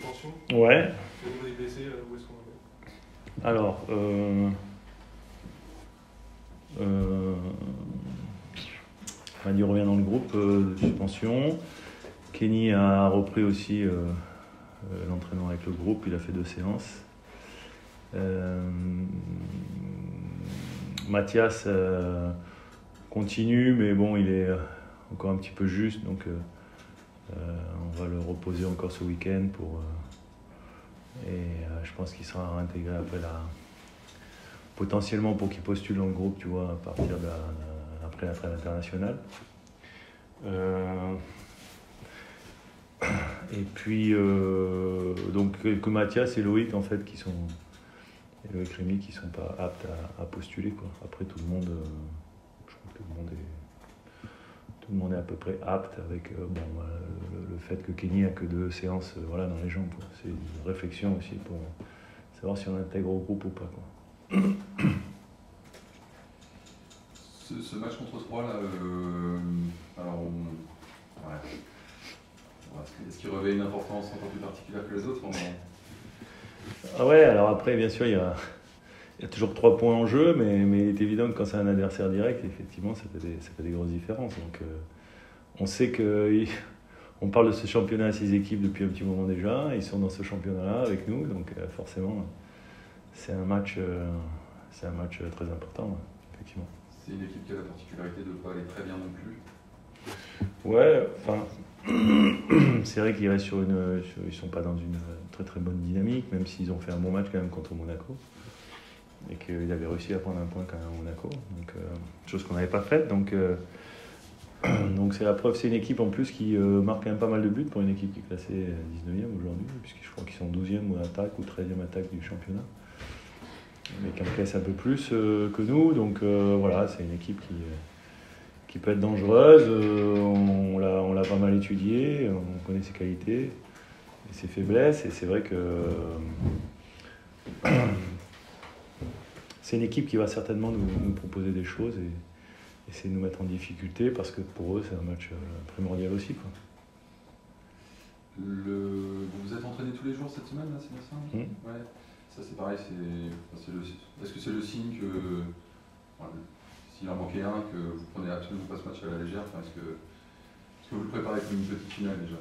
suspension. Ouais. Au niveau des blessés, où est-ce qu'on en est? Alors, Manu revient dans le groupe de suspension. Kenny a repris aussi l'entraînement avec le groupe, il a fait 2 séances. Mathias continue, mais bon, il est encore un petit peu juste, donc on va le reposer encore ce week-end je pense qu'il sera intégré potentiellement pour qu'il postule dans le groupe, tu vois, à partir après la trêve internationale. Et puis donc que Mathias et Loïc en fait et Loïc Rémy qui sont pas aptes à postuler, quoi. Après tout le monde, je crois que tout le monde est à peu près apte avec le fait que Kenny a que 2 séances voilà, dans les jambes, quoi. C'est une réflexion aussi pour savoir si on intègre au groupe ou pas, quoi. Ce match contre Troyes, là, alors ouais. Est-ce qu'il revêt une importance encore plus particulière que les autres? Ah ouais, alors après, bien sûr, il y a toujours 3 points en jeu, mais il est évident que quand c'est un adversaire direct, effectivement, ça fait des grosses différences. Donc, on sait on parle de ce championnat à 6 équipes depuis un petit moment déjà. Ils sont dans ce championnat-là avec nous, donc forcément, c'est un match très important, ouais, effectivement. C'est une équipe qui a la particularité de ne pas aller très bien non plus. Ouais, enfin, c'est vrai qu'ils restent ils sont pas dans une très très bonne dynamique, même s'ils ont fait un bon match quand même contre Monaco. Et qu'il avait réussi à prendre un point quand même à Monaco, donc chose qu'on n'avait pas faite. Donc c'est la preuve, c'est une équipe en plus qui marque quand même pas mal de buts pour une équipe qui est classée 19e aujourd'hui, puisque je crois qu'ils sont 12e ou attaque ou 13e attaque du championnat, mais qui encaisse un peu plus que nous. Donc voilà, c'est une équipe qui peut être dangereuse. On l'a pas mal étudié, on connaît ses qualités et ses faiblesses, et c'est vrai que c'est une équipe qui va certainement nous proposer des choses et essayer de nous mettre en difficulté, parce que pour eux c'est un match primordial aussi, quoi. Vous êtes entraîné tous les jours cette semaine, là, c'est bien ça? Ouais. Ça c'est pareil, est-ce que c'est le signe que s'il en manquait un, que vous prenez absolument pas ce match à la légère? Est-ce que vous le préparez comme une petite finale déjà?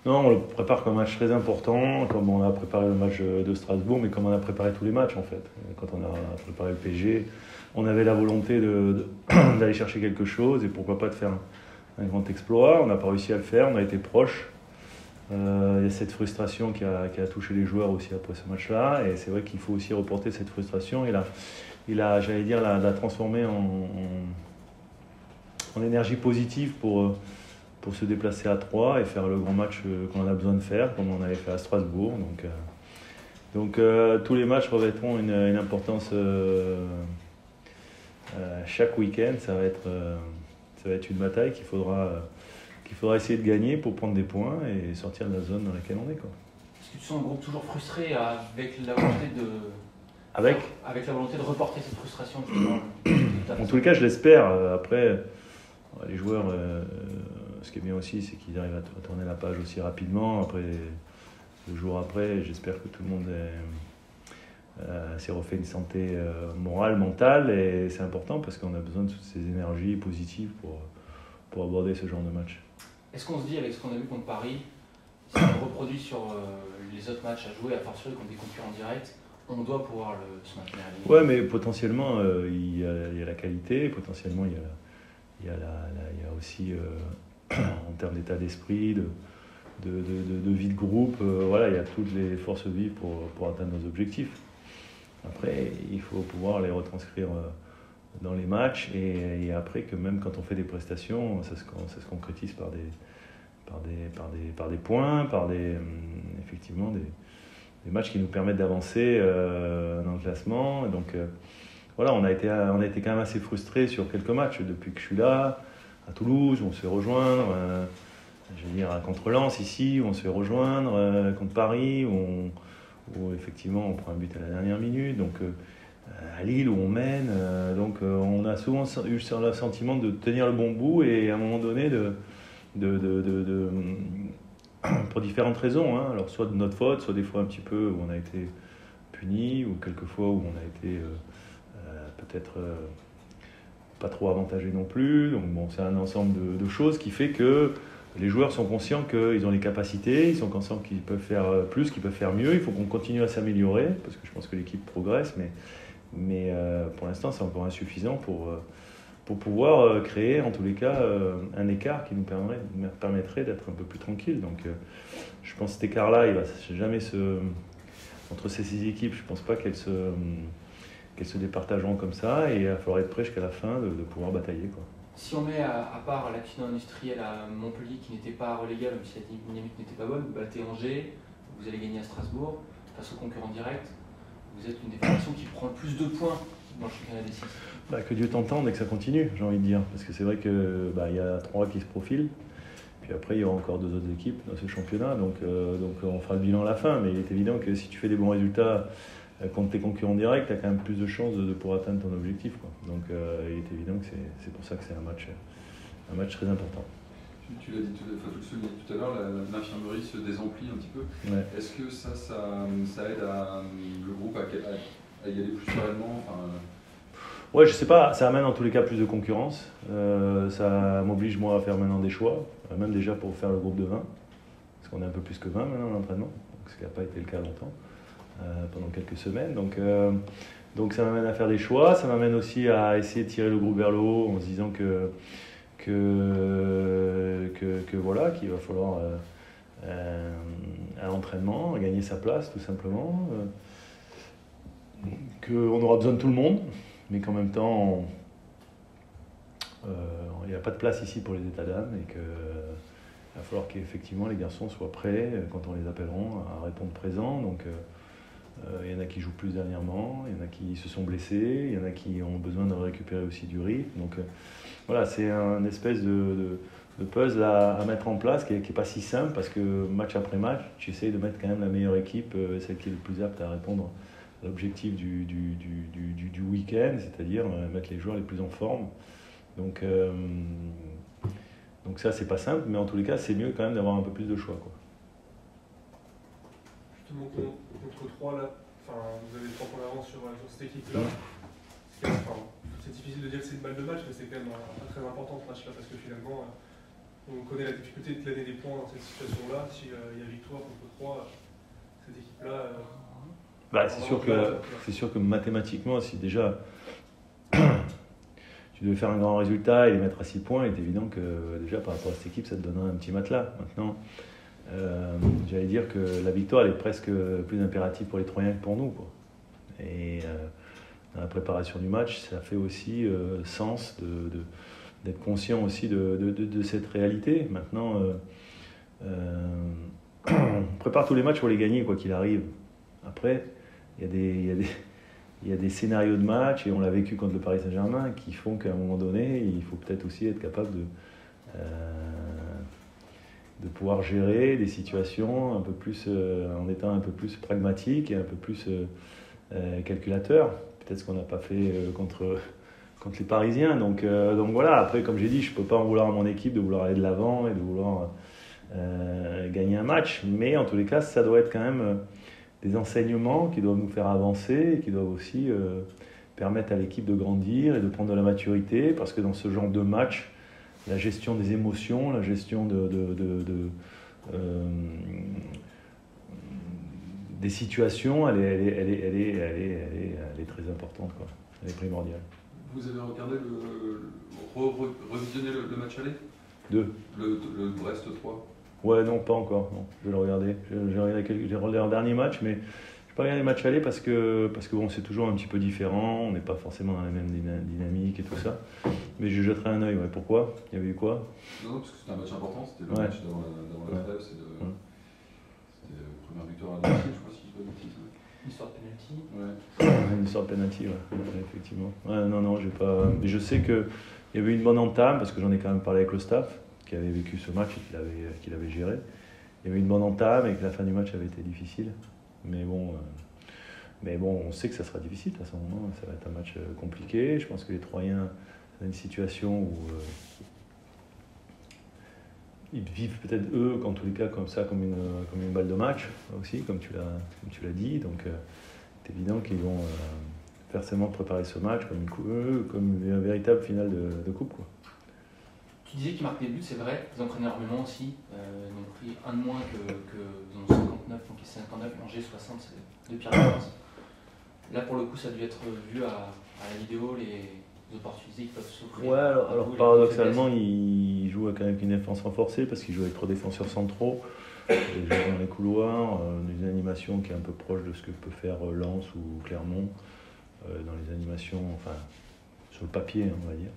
Non, on le prépare comme un match très important, comme on a préparé le match de Strasbourg, mais comme on a préparé tous les matchs en fait. Quand on a préparé le PSG, on avait la volonté d'aller chercher quelque chose, et pourquoi pas de faire un grand exploit. On n'a pas réussi à le faire, on a été proche. Il y a cette frustration qui a touché les joueurs aussi après ce match-là, et c'est vrai qu'il faut aussi reporter cette frustration et j'allais dire, la transformer en énergie positive pour se déplacer à Troyes et faire le grand match qu'on a besoin de faire, comme on avait fait à Strasbourg. Donc tous les matchs revêtront une importance chaque week-end. Ça va être une bataille qu'il faudra essayer de gagner pour prendre des points et sortir de la zone dans laquelle on est, quoi. Est-ce que tu sens un groupe toujours frustré avec la volonté avec la volonté de reporter cette frustration, justement? En tout cas, je l'espère. Après, les joueurs, ce qui est bien aussi, c'est qu'ils arrivent à tourner la page aussi rapidement. Après, le jour après, j'espère que tout le monde s'est refait une santé morale, mentale, et c'est important parce qu'on a besoin de toutes ces énergies positives pour aborder ce genre de match. Est-ce qu'on se dit, avec ce qu'on a vu contre Paris, si on reproduit sur les autres matchs à jouer, à fortiori contre des concurrents directs, on doit pouvoir se maintenir à l'égalité? Ouais, mais potentiellement, il y a la qualité, potentiellement, il y a aussi, en termes d'état d'esprit, de vie de groupe, voilà, il y a toutes les forces vives pour atteindre nos objectifs. Après, il faut pouvoir les retranscrire dans les matchs, et après que même quand on fait des prestations, ça se concrétise par des points, effectivement des matchs qui nous permettent d'avancer dans le classement. Donc voilà, on a été quand même assez frustrés sur quelques matchs depuis que je suis là. À Toulouse, on se fait rejoindre, je veux dire contre Lens ici, où on se fait rejoindre, contre Paris, où effectivement on prend un but à la dernière minute, donc à Lille où on mène, donc on a souvent eu le sentiment de tenir le bon bout, et à un moment donné de pour différentes raisons, hein. Alors soit de notre faute, soit des fois un petit peu où on a été puni, ou quelques fois où on a été peut-être pas trop avantagé non plus. Donc bon, c'est un ensemble de choses qui fait que les joueurs sont conscients qu'ils ont les capacités, ils sont conscients qu'ils peuvent faire plus, qu'ils peuvent faire mieux. Il faut qu'on continue à s'améliorer, parce que je pense que l'équipe progresse, mais pour l'instant c'est encore insuffisant pour pouvoir créer en tous les cas un écart qui nous permettrait d'être un peu plus tranquille. Donc je pense que cet écart-là, il va jamais entre ces 6 équipes, je ne pense pas qu'elles se départageront comme ça, et il va falloir être prêt jusqu'à la fin de pouvoir batailler, quoi. Si on met à part l'accident industriel à Montpellier qui n'était pas relégable, même si la dynamique n'était pas bonne, vous battez Angers, vous allez gagner à Strasbourg, face aux concurrents directs, vous êtes une des formations qui prend le plus de points dans le championnat des 6. Que Dieu t'entende et que ça continue, j'ai envie de dire, parce que c'est vrai que il y a 3 qui se profilent, puis après il y aura encore 2 autres équipes dans ce championnat, donc on fera le bilan à la fin, mais il est évident que si tu fais des bons résultats contre tes concurrents directs, tu as quand même plus de chances de pouvoir atteindre ton objectif, quoi. Donc il est évident que c'est pour ça que c'est un match très important. Tu l'as dit, tu le soulignais tout à l'heure, l'infirmerie se désemplit un petit peu. Ouais. Est-ce que ça aide le groupe à y aller plus sereinement, Ouais, je sais pas, ça amène en tous les cas plus de concurrence. Ça m'oblige moi à faire maintenant des choix, même déjà pour faire le groupe de 20, parce qu'on est un peu plus que 20 maintenant à l'entraînement, ce qui n'a pas été le cas longtemps, pendant quelques semaines. Donc ça m'amène à faire des choix, ça m'amène aussi à essayer de tirer le groupe vers le haut en se disant que voilà, qu'il va falloir à l'entraînement gagner sa place tout simplement, qu'on aura besoin de tout le monde, mais qu'en même temps il n'y a pas de place ici pour les états d'âme, et qu'il va falloir qu'effectivement les garçons soient prêts quand on les appelleront à répondre présent. Donc il y en a qui jouent plus dernièrement, il y en a qui se sont blessés, il y en a qui ont besoin de récupérer aussi du rythme. Donc voilà, c'est un espèce de puzzle à mettre en place qui n'est pas si simple, parce que match après match, tu essayes de mettre quand même la meilleure équipe, celle qui est le plus apte à répondre à l'objectif du week-end, c'est-à-dire mettre les joueurs les plus en forme. Donc ça, c'est pas simple, mais en tous les cas, c'est mieux quand même d'avoir un peu plus de choix, quoi. Justement, contre 3, là, vous avez 3 points d'avance sur cette équipe-là. C'est difficile de dire que c'est une balle de match, mais c'est quand même très important ce match-là, parce que finalement, on connaît la difficulté de glaner des points dans cette situation-là. S'il y a victoire contre 3, cette équipe-là... c'est sûr que mathématiquement, si déjà tu devais faire un grand résultat et les mettre à 6 points, il est évident que déjà par rapport à cette équipe, ça te donnerait un petit matelas. Maintenant, j'allais dire que la victoire, elle est presque plus impérative pour les Troyens que pour nous, quoi. Et dans la préparation du match, ça fait aussi sens d'être conscient aussi de cette réalité. Maintenant, on prépare tous les matchs pour les gagner, quoi qu'il arrive. Après, il y a des scénarios de match, et on l'a vécu contre le Paris Saint-Germain, qui font qu'à un moment donné, il faut peut-être aussi être capable de pouvoir gérer des situations un peu plus, en étant un peu plus pragmatique et un peu plus calculateur. Peut-être ce qu'on n'a pas fait contre les Parisiens. Donc voilà, après, comme j'ai dit, je ne peux pas en vouloir à mon équipe de vouloir aller de l'avant et de vouloir gagner un match. Mais en tous les cas, ça doit être quand même des enseignements qui doivent nous faire avancer et qui doivent aussi permettre à l'équipe de grandir et de prendre de la maturité, parce que dans ce genre de match, la gestion des émotions, la gestion des situations, elle est très importante, quoi. Elle est primordiale. Vous avez regardé revisionné le match aller ? Le Brest 3 ? Ouais, non, pas encore. Non. Je vais le regarder. J'ai regardé leur dernier match, mais je n'ai pas regardé le match aller parce que bon, c'est toujours un petit peu différent. On n'est pas forcément dans la même dynamique et tout ça. Mais je jetterai un œil. Ouais. Pourquoi ? Il y avait eu quoi ? Non, parce que c'était un match important. C'était le match d'avant la trêve. C'était la première victoire à domicile, je crois, si je ne dis pas de bêtises. Une histoire de penalty. Ouais. Une histoire de penalty, ouais, effectivement. Ouais, non, j'ai pas. Mais je sais qu'il y avait une bonne entame, parce que j'en ai quand même parlé avec le staff qui avait vécu ce match et qu'il avait géré. Il y avait une bonne entame et que la fin du match avait été difficile. Mais bon, on sait que ça sera difficile de toute façon. Ça va être un match compliqué. Je pense que les Troyens, c'est une situation où ils vivent peut-être eux, en tous les cas, comme ça, comme une balle de match aussi, comme tu l'as dit. Donc, c'est évident qu'ils vont forcément préparer ce match comme une véritable finale de coupe, quoi. Tu disais qu'ils marquent des buts, c'est vrai, ils en prennent énormément aussi. Ils ont pris un de moins que ils ont 59, donc 59, Angers 60, c'est 2 pires défenses. Là pour le coup ça a dû être vu à la vidéo, les opportunités qu'ils peuvent s'offrir. Ouais, alors paradoxalement ils jouent quand même avec une défense renforcée parce qu'ils jouent avec 3 défenseurs centraux, ils jouent dans les couloirs, une animation qui est un peu proche de ce que peut faire Lens ou Clermont dans les animations, enfin sur le papier on va dire.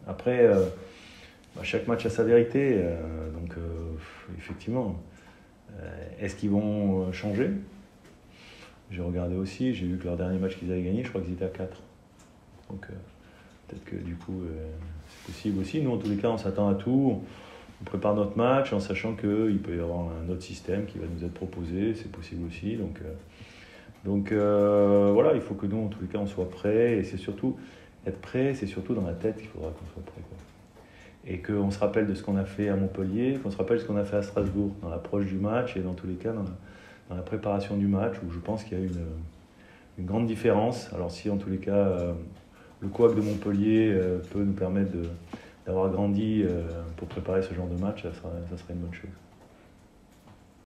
Après, chaque match a sa vérité, donc effectivement, est-ce qu'ils vont changer ? J'ai regardé aussi, j'ai vu que leur dernier match qu'ils avaient gagné, je crois qu'ils étaient à 4. Donc peut-être que du coup c'est possible aussi. Nous en tous les cas on s'attend à tout, on prépare notre match en sachant qu'il peut y avoir un autre système qui va nous être proposé, c'est possible aussi. Donc voilà, il faut que nous en tous les cas on soit prêts et c'est surtout... Être prêt, c'est surtout dans la tête qu'il faudra qu'on soit prêt, quoi. Et qu'on se rappelle de ce qu'on a fait à Montpellier, qu'on se rappelle de ce qu'on a fait à Strasbourg, dans l'approche du match et dans tous les cas dans la préparation du match, où je pense qu'il y a une grande différence. Alors si en tous les cas le couac de Montpellier peut nous permettre d'avoir grandi pour préparer ce genre de match, ça serait une bonne chose.